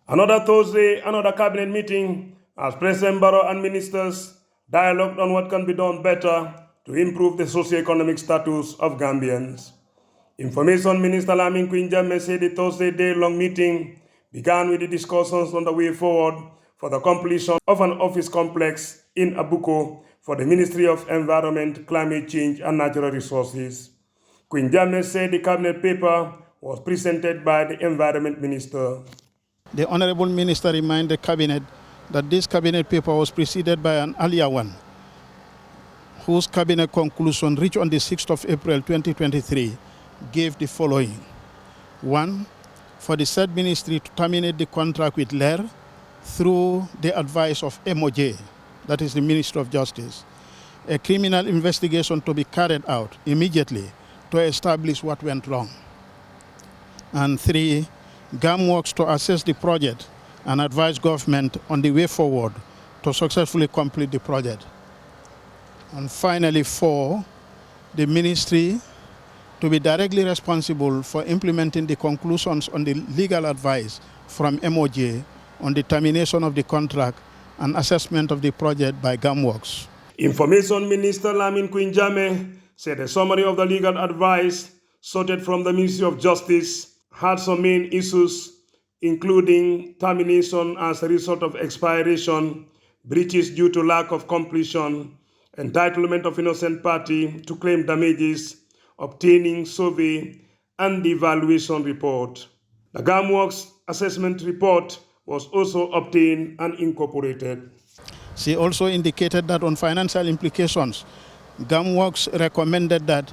Another Thursday, another cabinet meeting as President Barrow and ministers dialogued on what can be done better to improve the socio-economic status of Gambians. Information Minister Lamin Quinjame said the Thursday day-long meeting began with the discussions on the way forward for the completion of an office complex in Abuko for the Ministry of Environment, Climate Change and Natural Resources. Quinjame said the cabinet paper was presented by the Environment Minister. The Honorable Minister reminded the Cabinet that this Cabinet paper was preceded by an earlier one, whose Cabinet conclusion reached on the 6th of April 2023 gave the following. 1. For the said ministry to terminate the contract with LER through the advice of MOJ, that is the Ministry of Justice. A criminal investigation to be carried out immediately to establish what went wrong. And 3. GAM works to assess the project and advise government on the way forward to successfully complete the project. And finally, 4, the ministry to be directly responsible for implementing the conclusions on the legal advice from MOJ on the termination of the contract and assessment of the project by GAM Works. Information Minister Lamin Quinjame said a summary of the legal advice sorted from the Ministry of Justice had some main issues, including termination as a result of expiration, breaches due to lack of completion, entitlement of innocent party to claim damages, obtaining survey, and the evaluation report. The GAM Works assessment report was also obtained and incorporated. She also indicated that on financial implications, GAM Works recommended that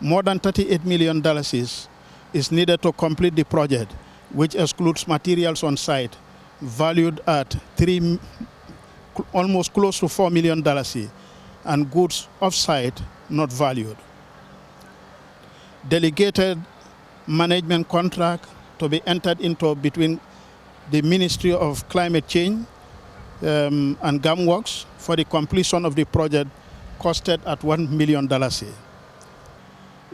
more than $38 million is needed to complete the project, which excludes materials on site valued at almost close to $4 million and goods off-site not valued. Delegated management contract to be entered into between the Ministry of Climate Change and GAM Works for the completion of the project costed at $1 million.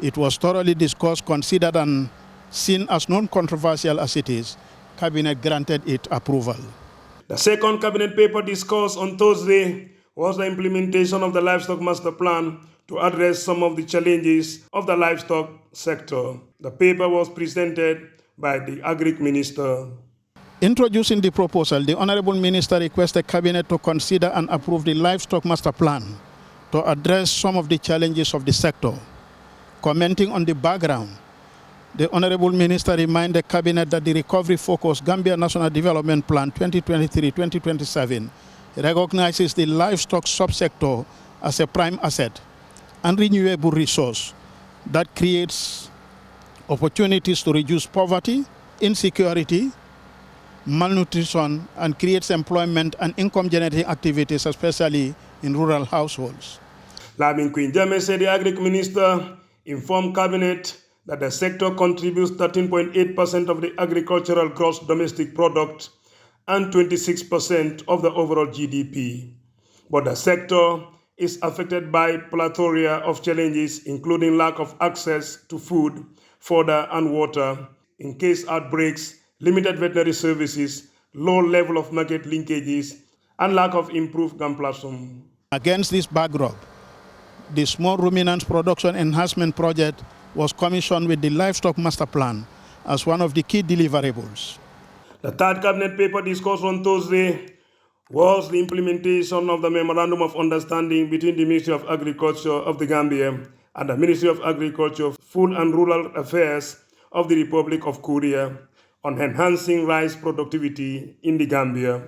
It was thoroughly discussed, considered, and seen as non-controversial as it is. Cabinet granted it approval. The second cabinet paper discussed on Thursday was the implementation of the livestock master plan to address some of the challenges of the livestock sector. The paper was presented by the Agric Minister. Introducing the proposal, the Honorable Minister requested Cabinet to consider and approve the livestock master plan to address some of the challenges of the sector. Commenting on the background, the Honorable Minister reminded Cabinet that the recovery-focused Gambia National Development Plan 2023-2027 recognizes the livestock subsector as a prime asset and renewable resource that creates opportunities to reduce poverty, insecurity, malnutrition, and creates employment and income-generating activities, especially in rural households. Lamin Quinjame said the Agric Minister informed Cabinet that the sector contributes 13.8% of the agricultural gross domestic product and 26% of the overall GDP. But the sector is affected by a plethora of challenges, including lack of access to food, fodder, and water, in case outbreaks, limited veterinary services, low level of market linkages, and lack of improved GAM platform. Against this backdrop, the Small Ruminants Production Enhancement Project was commissioned with the Livestock Master Plan as one of the key deliverables. The third cabinet paper discussed on Thursday was the implementation of the Memorandum of Understanding between the Ministry of Agriculture of the Gambia and the Ministry of Agriculture, Food and Rural Affairs of the Republic of Korea on enhancing rice productivity in the Gambia.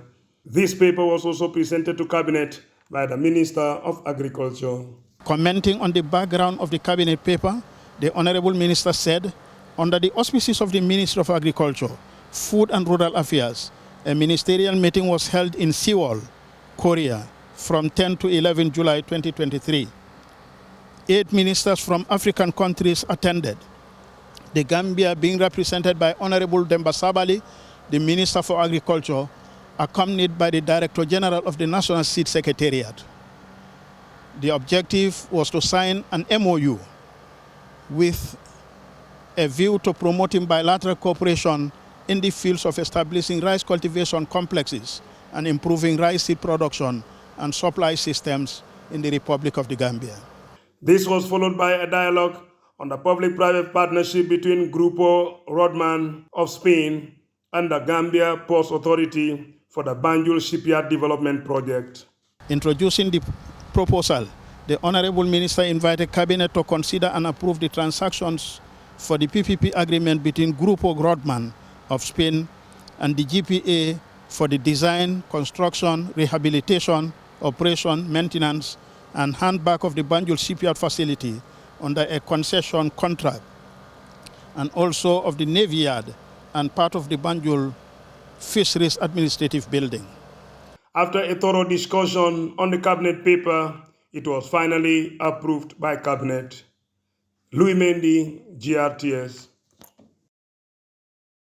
This paper was also presented to Cabinet by the Minister of Agriculture. Commenting on the background of the Cabinet paper, the Honorable Minister said, under the auspices of the Ministry of Agriculture, Food and Rural Affairs, a ministerial meeting was held in Seoul, Korea, from 10 to 11 July 2023. 8 ministers from African countries attended, the Gambia being represented by Honorable Demba Sabali, the Minister for Agriculture, accompanied by the Director General of the National Seed Secretariat. The objective was to sign an MOU with a view to promoting bilateral cooperation in the fields of establishing rice cultivation complexes and improving rice seed production and supply systems in the Republic of the Gambia. This was followed by a dialogue on the public-private partnership between Grupo Rodman of Spain and the Gambia Ports Authority for the Banjul Shipyard Development Project. Introducing the proposal, the Honorable Minister invited Cabinet to consider and approve the transactions for the PPP agreement between Grupo Rodman of Spain and the GPA for the design, construction, rehabilitation, operation, maintenance, and handback of the Banjul Shipyard facility under a concession contract, and also of the Navy Yard and part of the Banjul Fisheries Administrative Building. After a thorough discussion on the Cabinet paper, it was finally approved by Cabinet. Louis Mendy, GRTS.